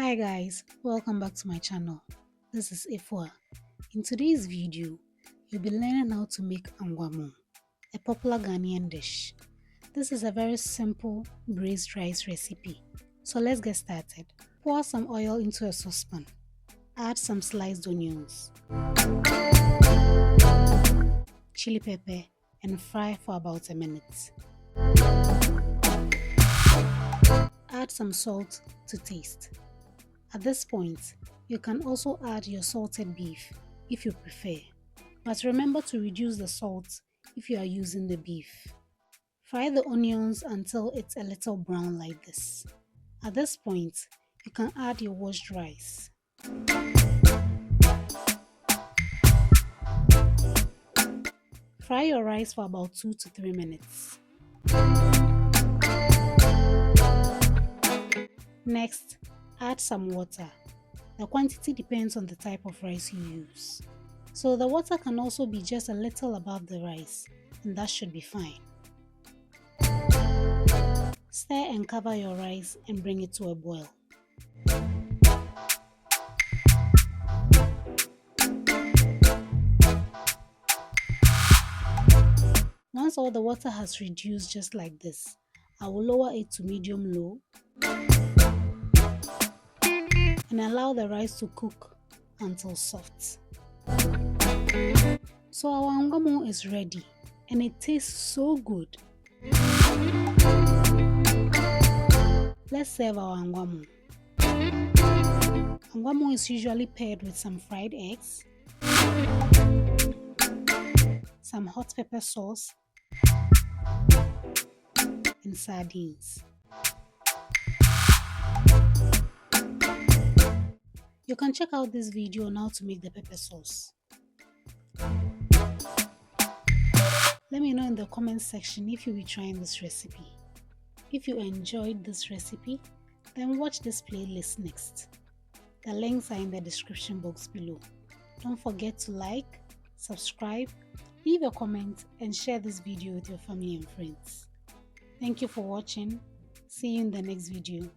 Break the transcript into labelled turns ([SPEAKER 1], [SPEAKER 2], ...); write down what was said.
[SPEAKER 1] Hi guys, welcome back to my channel. This is Efua. In today's video, you'll be learning how to make Angwamo, a popular Ghanaian dish. This is a very simple braised rice recipe. So let's get started. Pour some oil into a saucepan. Add some sliced onions, chili pepper, and fry for about a minute. Add some salt to taste. At this point, you can also add your salted beef if you prefer, but remember to reduce the salt if you are using the beef. Fry the onions until it's a little brown like this. At this point, you can add your washed rice. Fry your rice for about 2 to 3 minutes. Next, add some water. The quantity depends on the type of rice you use. So the water can also be just a little above the rice, and that should be fine. Stir and cover your rice and bring it to a boil. Once all the water has reduced just like this, I will lower it to medium-low and allow the rice to cook until soft. So our Angwamo is ready and it tastes so good. Let's serve our Angwamo. Angwamo is usually paired with some fried eggs, some hot pepper sauce, and sardines. You can check out this video on how to make the pepper sauce. Let me know in the comment section if you'll be trying this recipe. If you enjoyed this recipe, then watch this playlist next. The links are in the description box below. Don't forget to like, subscribe, leave a comment, and share this video with your family and friends. Thank you for watching. See you in the next video.